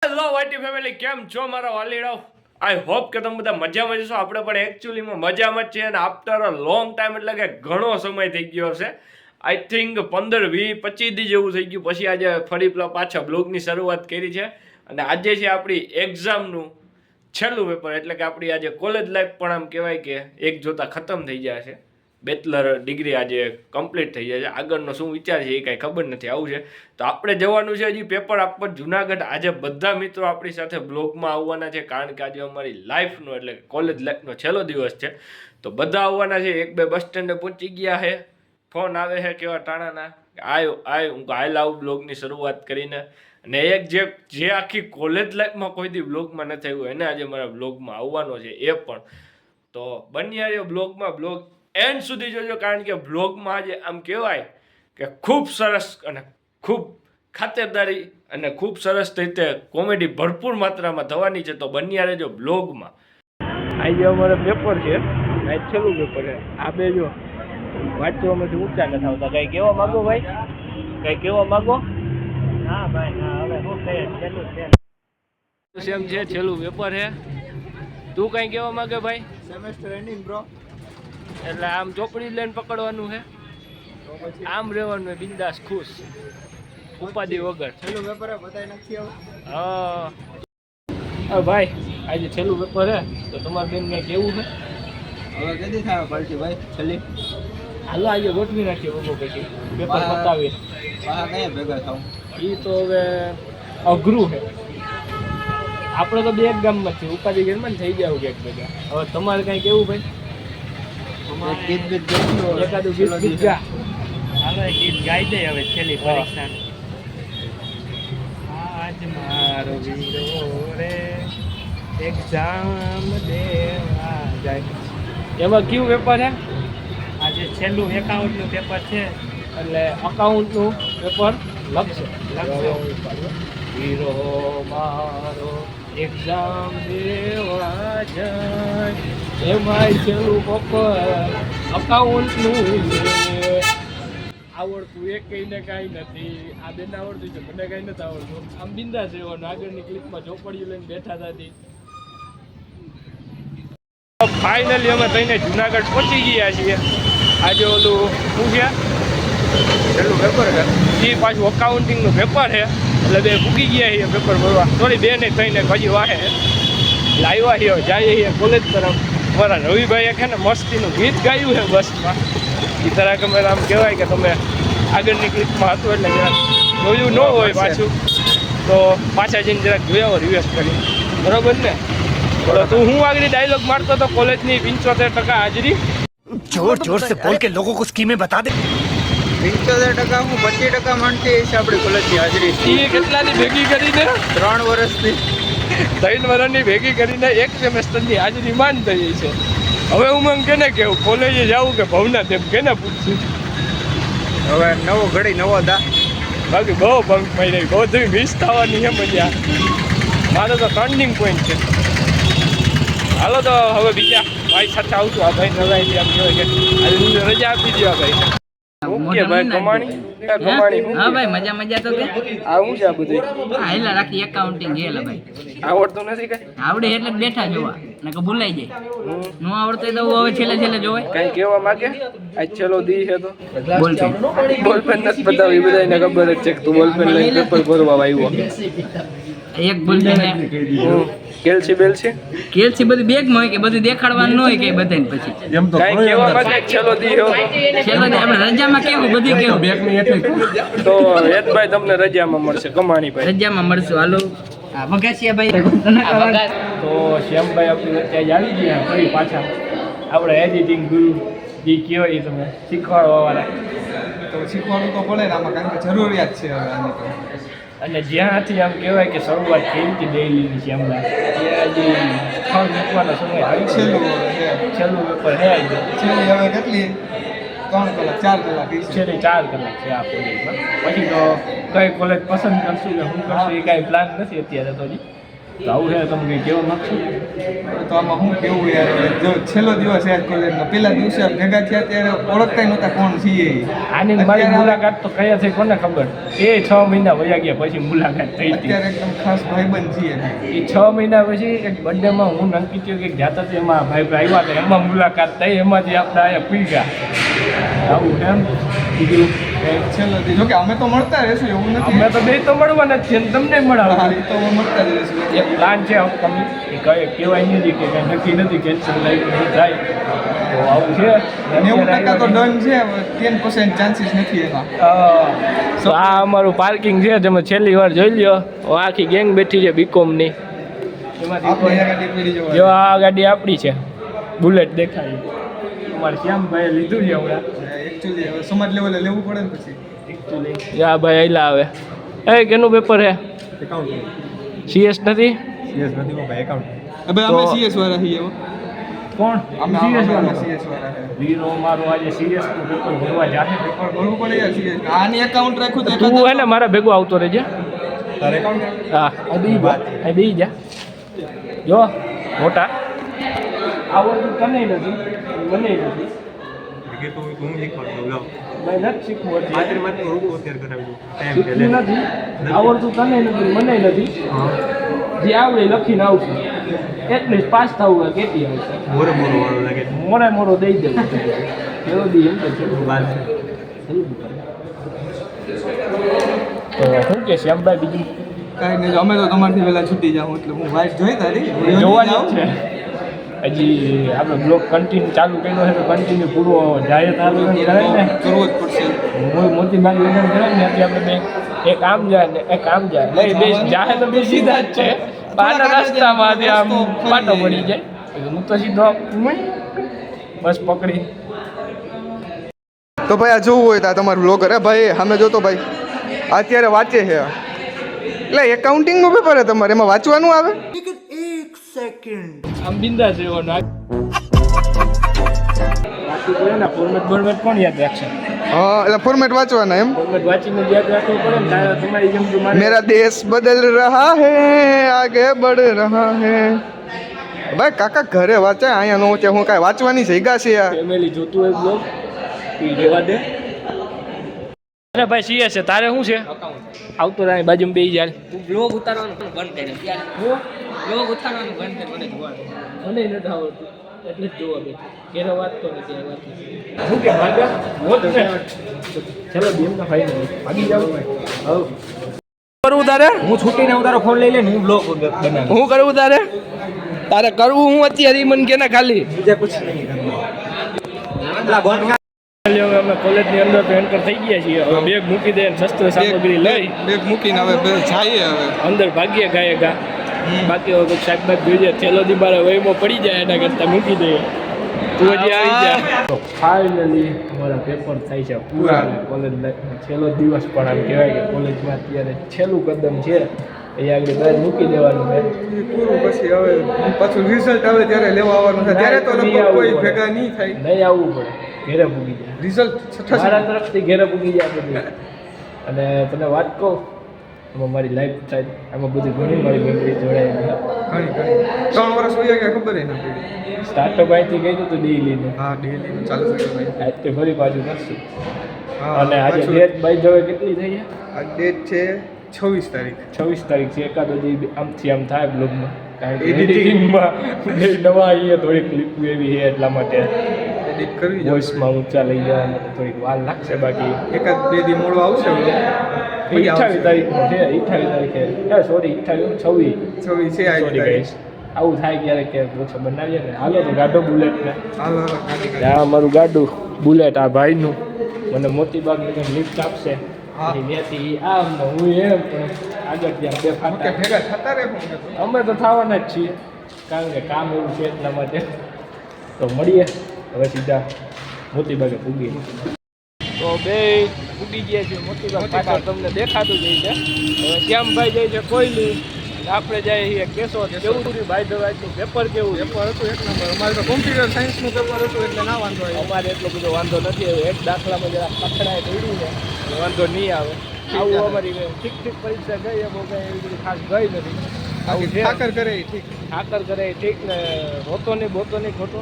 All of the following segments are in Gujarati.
હેલો વાટી ફેમિલી, કેમ છો મારા વાલીડાઓ? આઈ હોપ કે તમે બધા મજામાં જશો. આપણે પણ એકચ્યુઅલીમાં મજામાં જ છીએ અને આફ્ટર અ લોંગ ટાઈમ એટલે કે ઘણો સમય થઈ ગયો હશે. આઈ થિંક 15, 20, 25 દી જેવું થઈ ગયું. પછી આજે ફરી પાછા બ્લોગની શરૂઆત કરી છે અને આજે છે આપણી એક્ઝામનું છેલ્લું પેપર. એટલે કે આપણી આજે કોલેજ લાઈફ પણ આમ કહેવાય કે એક જોતા ખતમ થઈ જાય છે. બેચલર ડિગ્રી આજે કમ્પ્લીટ થઈ જાય છે. આગળનો શું વિચાર છે એ કાંઈ ખબર નથી. આવું છે તો આપણે જવાનું છે હજી પેપર આપવા જુનાગઢ. આજે બધા મિત્રો આપણી સાથે બ્લોગમાં આવવાના છે કારણ કે આજે અમારી લાઈફનો એટલે કોલેજ લાઈફનો છેલ્લો દિવસ છે. તો બધા આવવાના છે. એક બે બસ સ્ટેન્ડે પહોંચી ગયા છે. ફોન આવે છે કેવા ટાણાના, આય હું હાલ આવું બ્લોગની શરૂઆત કરીને. અને એક જે આખી કોલેજ લાઈફમાં કોઈ દી બ્લોગમાં નથી આવ્યું એને આજે મારા બ્લોગમાં આવવાનો છે એ પણ. તો બની આવ્યો બ્લોગ એન્ડ સુધી જોજો કારણ કે બ્લોગમાં આજે આમ કહેવાય કે ખૂબ સરસ અને ખૂબ ખાતરદારી અને ખૂબ સરસ રીતે કોમેડી ભરપૂર માત્રામાં થવાની છે. તો બન્યા રહેજો બ્લોગમાં. આજે અમારે પેપર છે, આજ છેલ્લું પેપર છે. આ બે જો વાંચવામાંથી ઊંચા નથી આવતા. કંઈ કહેવા માગો ભાઈ? કંઈ કહેવા માગો? હા ભાઈ, હા. હવે શું કહીએ, છેલ્લું છે. સેમ છે, છેલ્લું પેપર છે. તું કંઈ કહેવા માગે ભાઈ? Semester ending bro. એટલે આમ ચોપડી લઈને પકડવાનું છે, આમ રહેવાનું બિંદાસ ખુશ ઉપાધિ વગર. છેલ્લું પેપર બધાય નથી આવું. હા ભાઈ, આજે છેલ્લું પેપર છે તો તમારે બેન કંઈ કેવું છે? હવે કદી થાય પાર્ટી ભાઈ છેલ્લી? હાલો આજે ગોઠવી નાખીએ બપોર પછી પેપર પતાવીએ. હા કઈ ભેગા થાવ એ તો હવે અઘરું છે. આપણે તો બે એક ગામમાં છીએ, ઉપાધિ ઘરમાં થઈ જાવ કે એક ભેગા. હવે તમારે કંઈ કેવું ભાઈ? ગીત બીત ગયું એકાદું ગીત ગા. હાલો ગીત ગાઈ દે હવે છેલ્લી પરીક્ષા. આજ મારો વીરો રે એક્ઝામ દેવા જાય. એમાં કયું પેપર છે? આજે છેલ્લું એકાઉન્ટનું પેપર છે. એટલે અકાઉન્ટનું પેપર લખશે. હીરો મારો એક્ઝામ દેવા જાય એમાં છેલ્લું પેપર અકાઉન્ટનું છે. આવડતું એક કહીને કાંઈ નથી. આ બેન આવડતું છે, મને કાંઈ નથી આવડતું. આમ બિંદાસ રહેવાનું. આગળની ક્લિપમાં ચોપડીઓ લઈને બેઠા હતા. ફાઇનલી અમે થઈને જુનાગઢ પહોંચી ગયા છીએ. આજે ઓલું શું છે છેલ્લું પેપર છે એ પાછું અકાઉન્ટિંગનું પેપર છે એટલે બે ભૂગી ગયા છીએ પેપર ભરવા. સોરી બે નહીં થઈને હજી વાહે લાવ્યા છીએ. જઈએ છીએ કોલેજ તરફ. અમારા રવિભાઈએ છે ને મસ્તીનું ગીત ગાયું છે બસમાં. એ તરહ કે આમ કહેવાય કે તમે આગળની ક્લિપમાં હતું એટલે જરાક જોયું ન હોય પાછું તો પાછા જઈને જરાક જોયા હોય રિવેસ કરી. બરાબર ને? બોલો તું હું આગળ ડાયલોગ મારતો તો કોલેજની 75% હાજરી. जोर जोर से बोल के लोगों को स्कीमें बता दे. 75% હું 25% માનતી છે આપણી કોલેજની હાજરી. એ કેટલાની ભેગી કરીને 3 વર્ષની 3 વર્ષની ભેગી કરીને એક સેમેસ્ટરની હાજરી માન થઈ છે. હવે ઉમંગ કેને કેવું કોલેજે જવું કે ભવના તેમ કેને પૂછશું? હવે નવો ઘડી નવો દા. બાકી બહુ બંક મારી બહુ મિસ થવાની છે મજા. મારો તો ટર્નિંગ પોઈન્ટ છે. હાલો તો હવે બીજા ભાઈ સાથે આવતું. આ ભાઈ નવાઈ આમ કહેવાય કે આજે રજા આપી દો. આ ભાઈ ઓકે ભાઈ કમાણી હા ભાઈ મજા તો કે આ શું છે આ બધું? હાઈલા રાખી એકાઉન્ટિંગ ગયેલા ભાઈ. આવડતું નથી કઈ? આવડે એટલે જ બેઠા જોવા નકર ભૂલાઈ જાય. નો આવડતો તો હવે છેલ્લે જોવાય. કઈ કહેવા માંગે? આજ છેલ્લો દી છે તો બોલપેન નથી બતાવી. બધાને ખબર જ છે કે તું બોલપેન લઈને પેપર ભરવા આવ્યો. એક બોલપેન કેલસી બધી બેગમાં હોય કે બધું દેખાડવાનું ન હોય કે બધાને પછી કઈ કહેવા માંગે? છેલ્લો દી છેલ્લો આપણે રજામાં કેવું બધું કેવું તો હેતભાઈ તમને રજામાં મળશે. કમાણી ભાઈ રજામાં મળશું. હાલો વગાસિયા ભાઈ તો શ્યામભાઈ આપણી વચ્ચે આજે આવી ગયા ફરી પાછા. આપણે એડિટિંગ ગુરુ જે કહેવાય તમે શીખવાડવાવાળા. તો શીખવાનું તો પડે ને આમાં, કારણ કે જરૂરિયાત છે હવે આની તો. અને જ્યાંથી આમ કહેવાય કે શરૂઆત થઈ હતી ડેઈલીની શ્યામભાઈ એ હજી સ્થળ મૂકવાનો સમય આવી છેલ્લું પેપર હે આજે. છેલ્લી હવે કેટલી 3 કલાક 4 કલાક છેલ્લી 4 કલાક છે આ કોલેજમાં. પછી તો કઈ કોલેજ પસંદ કરશું કે શું કરશું એ કાંઈ પ્લાન નથી અત્યારે તો. તો આવું છે તમે કંઈ કહેવા માગશો? તો આમાં શું કેવું યાર, જો છેલ્લો દિવસ યાર કોલેજનો, પહેલા દિવસે ભેગા થયા ત્યારે ઓળખતા નહોતા કોણ છીએ. આની મારી મુલાકાત તો કયા થઈ કોને ખબર, એ 6 મહિના વયા ગયા પછી મુલાકાત થઈ હતી. અત્યારે એકદમ ખાસ ભાઈબંધ છીએ. એ 6 મહિના પછી એક બર્થડેમાં હું નક્કી થયું કે જાતા હતા એમાં ભાઈ આવ્યા હતા, એમાં મુલાકાત થઈ, એમાંથી આપણે અહીંયા પી ગયા. આવું એમ બીજું છેલ્લો દિવસ જોકે અમે તો મળતા રહેશું એવું નથી. અમે તો બે તો મળવાના જ છે ને તમને મળાવ. હા, એ તો અમે મળતા જ રહેશું. એક પ્લાન છે તમે એ કહેવાય નથી કે કંઈ નક્કી નથી, કેન્સલ લાઈફ થાય તો આવું છે. 90% તો ડન છે, 10% ચાન્સીસ નથી એમાં. તો આ અમારું પાર્કિંગ છે, તમે છેલ્લી વાર જોઈ લ્યો. આખી ગેંગ બેઠી છે બીકોમની. આપણે આ ગાડી પીડી જવા. જો આ ગાડી આપણી છે, બુલેટ દેખાય. અમારે શ્યામભાઈએ લીધું છે હમણાં. એકચ્યુઅલી હવે સમાજ લેવલે લેવું પડે ને પછી. એકચ્યુઅલી આ ભાઈ આયલા આવે. એ કેનું પેપર છે? CS નથી? સીએસ નથી ભાઈ, એકાઉન્ટ. હવે અમે સીએસ વાળા છીએ. કોણ? અમે CS વાળા. સીએસ વાળા છે. વીરો મારો આજે CS નું પેપર ભરવા જાહે. પેપર ભરવું પડે યાર સીએસ. આની એકાઉન્ટ રાખ્યું તો તું હે ને મારા ભેગો આવતો રહેજે. તારે એકાઉન્ટ. હા આ બી જા જો મોટા આવડતું તને નથી મને નથી ભાઈ નથી શીખવું શીખવું નથી આવડતું તને નથી મને નથી જે આવડે લખીને આવશે એટલીસ્ટ પાસ થવું હોય કેટલી આવશે મોરે મોરો દઈ દેવું કેવો દી એમ તો શું કે શ્યામભાઈ બીજું કાંઈ નહીં, અમે તો તમારથી પહેલાં છૂટી જાઉં એટલે હું વાઇફ જોઈ તારી જોવાની જ છે. હજી આપણે બ્લોગ કન્ટિન્યુ ચાલુ કર્યો છે તો કન્ટિન્યુ પૂરો જાહેર ચાલુ કરાય ને કરવો જ પડશે. મોટી બાગ લગ્ન કરે ને ત્યાંથી આપણે બે એક આમ જાય ને એક આમ જાય નહીં બે જાહે તો બે સીધા જ છે, બહારના રસ્તામાંથી આમ પાટો પડી જાય. હું તો સીધો બસ પકડી. તો ભાઈ આ જોવું હોય તો આ તમારું બ્લોગર હે ભાઈ, સામે જોતો ભાઈ અત્યારે વાંચે છે. એટલે એકાઉન્ટિંગનું પેપર હે તમારે, એમાં વાંચવાનું આવે. આમ બિંદાસ રહેવાનું. બાકી કોઈ ના ફોર્મેટ બોર્મેટ કોણ યાદ રાખશે? હા, એટલે ફોર્મેટ વાંચવાના એમ. ફોર્મેટ વાંચીને યાદ રાખવું પડે ને તારે તમારી જેમ તમારે. મેરા દેશ બદલ રહા હે, આગે બઢ રહા હે. ભાઈ કાકા ઘરે વાંચે, અહીંયા નો વાંચે. હું કાંઈ વાંચવાની જગ્યા છે યાર. ફેમિલી જોતું હોય બ્લોગ એ રહેવા દે. અરે ભાઈ સીએ છે તારે શું છે? આવતો રાની બાજુમાં બેસી જાય. તું બ્લોગ ઉતારવાનું પણ બંધ કરી દે. બ્લોગ ઉતારવાનું બંધ કરી મને જોવાનું. મને નથી આવડતું એટલે જ જોવા બેઠું. ઘેરે વાંચતો નથી આ વાત. શું કે ભાગ્યા મોત ને ચલો બેમના ભાઈ ભાગી જાવ. હવ કરવું તારે? હું છૂટીને ઉતારો ફોન લઈ લે હું બ્લોગ બનાવું. હું કરવું તારે? તારે કરવું હું અત્યારે મને કે ના ખાલી બીજા કુછ નહીં કરવું. હવે અમે કોલેજની અંદર તો એન્ટર થઈ ગયા છીએ. હવે બેગ મૂકી દે શસ્ત્ર સામગ્રી લઈ બેગ મૂકીને હવે જઈએ. હવે અંદર ભાગીએ ગાયે ગા. બાકી હવે કોઈ શાકભાજ જોઈએ થેલો દી મારે વહીમાં પડી જાય એના કરતાં મૂકી દઈએ. તું હજી આવી જા. તો ફાઇનલી અમારા પેપર થાય છે પૂરા. કોલેજ છેલ્લો દિવસ પણ આમ કહેવાય કે કોલેજમાં અત્યારે છેલ્લું કદમ છે એ આગળ બહાર મૂકી દેવાનું છે પૂરું. પછી હવે પાછું રિઝલ્ટ આવે ત્યારે લેવા આવવાનું છે. ત્યારે તો લગભગ કોઈ ભેગા નહીં થાય. નહીં આવવું પડે, ઘેરે પૂગી જાય. રિઝલ્ટ મારા તરફથી ઘેરે પૂગી જાય બધું. અને તને વાત કહું આમાં મારી લાઈફ થાય આમાં બધી ઘણી મારી મેમરી જોડાયેલી. ઘણી 3 વર્ષ વયા ગયા ખબર ન પડી. સ્ટાર્ટઅપ અહીંથી ગઈ હતું ડેઈલીને. હા, ડેલી ચાલુ છે ભાઈ. આજથી ફરી પાછું કરશું. હા, અને આજે પાછું. ડેટ બાય જવે કેટલી થઈ છે? આ ડેટ છે 26 તારીખ. 26 તારીખ છે. એકાદો દી આમથી આમ થાય બ્લોગમાં. કારણ કે Editing. એડિટિંગમાં બે નવા આવીએ થોડીક ક્લિપ એવી છે એટલા માટે એડિટ કરવી જોઈએ. વોઇસમાં ઊંચા લઈ જવા માટે થોડીક વાર લાગશે. બાકી એકાદ 2 દી મોડો આવશે. 28 તારીખનો છે. 28 તારીખે સોરી 26 26 છે આ સોરી ગાઈસ. આવું થાય ક્યારેક ક્યારેક ઓછો બનાવીએ ને. હાલો તો ગાડો બુલેટને. હાલો હાલો ગાડી કરી. આ અમારું ગાડું બુલેટ આ ભાઈનું મને મોતી બાગ લિફ્ટ આપશે. હા. ત્યાંથી આમ ને હું એમ પણ આગળ ત્યાં બે ઓકે, ફાટા ભેગા થતા રહે. અમે તો થવાના જ છીએ કારણ કે કામ એવું છે એટલા માટે. તો મળીએ હવે સીધા મોતી બાગે પૂગીએ. તો બે પૂગી ગયા છે મોતી બાગ પાછળ તમને દેખાતું જ છે. હવે શ્યામભાઈ જાય છે કોયલી, આપણે જાય છીએ કેશોદ. કેવું થયું ભાઈ દવાઈનું પેપર કેવું છે? પેપર હતું 1 નંબર. અમારે તો કોમ્પ્યુટર સાયન્સનું પેપર હતું એટલે ના વાંધો આવ્યો. અમારે એટલો બધો વાંધો નથી. હવે એક દાખલામાં જરા પથડાય પડ્યું ને એટલે વાંધો નહીં આવે. આવું અમારી ઠીક પરીક્ષા ગઈ એમ કંઈ એવી બધી ખાસ ગઈ નથી. આવું છે. ઠાકર કરે એ ઠીક. ઠાકર કરે એ ઠીક ને રોતો નહીં બોતો નહીં ખોટો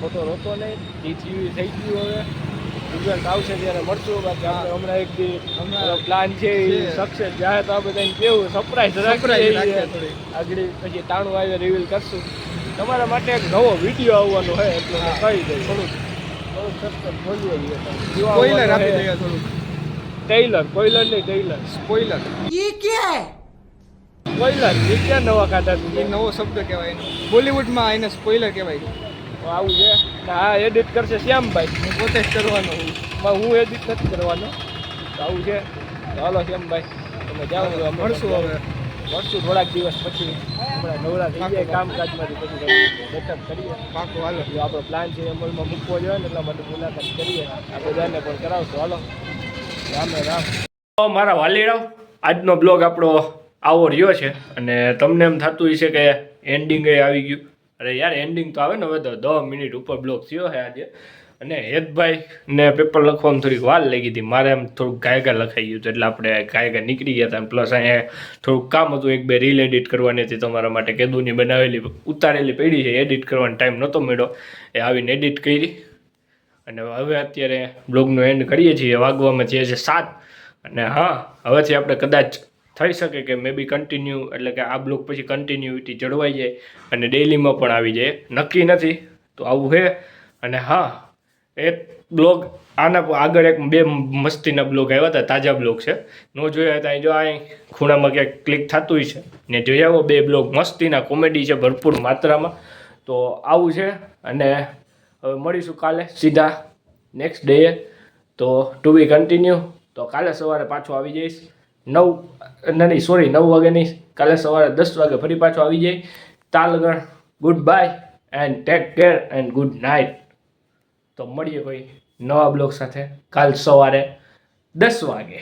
ખોટો રોતો નહીં. જે થયું એ થઈ ગયું. હવે રિઝલ્ટ આવશે ત્યારે મળશું. બાકી આપણે હમણાં એક દી પ્લાન છે એ સક્સેસ જાય તો આપણે કંઈ કેવું સરપ્રાઈઝ Surprise રાખીએ રાખીએ થોડી. આગળ પછી તાણું આવે રિવીલ કરશું. તમારા માટે એક નવો વિડીયો આવવાનો છે એટલે હું કહી દઈશ. થોડુંક સસ્પેન્સ ખોલીએ છીએ. સ્પોઇલર આપી દઈએ થોડું. ટેઈલર કોઈલર નહીં ટેઈલર સ્પોઇલર કોઈલર એ ક્યાં નવા ખાતા એ છે નવો શબ્દ કહેવાય એનો. બોલિવૂડમાં એને સ્પોઇલર કહેવાય. આવું છે ને આ એડિટ કરશે શ્યામભાઈ. હું પોતે જ કરવાનો હું. હું એડિટ નથી કરવાનો. તો આવું છે તો હાલો શ્યામભાઈ તમે જાઓ મળશું હવે. મળશું થોડાક દિવસ પછી. હમણાં નવરા થઈ જાય કામકાજમાંથી પછી બેઠક કરીએ. પાકું હાલો. જો આપણો પ્લાન છે એ અમલમાં મૂકવો જોઈએ ને એટલા માટે મુલાકાત કરીએ. આ બધાને પણ કરાવશું. હાલો રામે રામ. મારા વાલીડાઓ આજનો બ્લોગ આપણો આવો રહ્યો છે અને તમને એમ થતું હશે કે એન્ડિંગ આવી ગયું. અરે યાર એન્ડિંગ તો આવે ને. હવે તો 10 મિનિટ ઉપર બ્લોગ થયો છે આજે. અને હેતભાઈ ને પેપર લખવામાં થોડીક વાર લાગી હતી. મારે એમ થોડુંક ગાયગા લખાઈ ગયું હતું એટલે આપણે ગાયગા નીકળી ગયા હતા. પ્લસ અહીંયા થોડુંક કામ હતું. 1-2 રીલ એડિટ કરવાની હતી તમારા માટે. કેદુની બનાવેલી ઉતારેલી પડી છે. એડિટ કરવાનો ટાઈમ નહોતો મળ્યો. એ આવીને એડિટ કરી અને હવે અત્યારે બ્લોગનો એન્ડ કરીએ છીએ. વાગવામાં છે 7. અને હા હવેથી આપણે કદાચ થઈ શકે કે મે બી કન્ટિન્યુ એટલે કે આ બ્લોગ પછી કન્ટિન્યુટી જળવાઈ જાય અને ડેઈલીમાં પણ આવી જાય. નક્કી નથી તો આવું છે. અને હા એક બ્લોગ આના આગળ એક 2 મસ્તીના બ્લોગ આવ્યા હતા. તાજા બ્લોગ છે. ન જોયા હતા જો અહીં ખૂણામાં ક્યાંક ક્લિક થતું છે ને જોઈ આવો. 2 બ્લોગ મસ્તીના કોમેડી છે ભરપૂર માત્રામાં. તો આવું છે. અને હવે મળીશું કાલે સીધા નેક્સ્ટ ડે. તો ટુ બી કન્ટિન્યુ. તો કાલે સવારે પાછો આવી જઈશ 9 વાગે નહીં. કાલે સવારે 10 વાગે ફરી પાછો આવી જાય. તાલગણ good bye and take care and good night. તો મળીએ કોઈ નવા બ્લોગ સાથે કાલ સવારે 10 વાગે.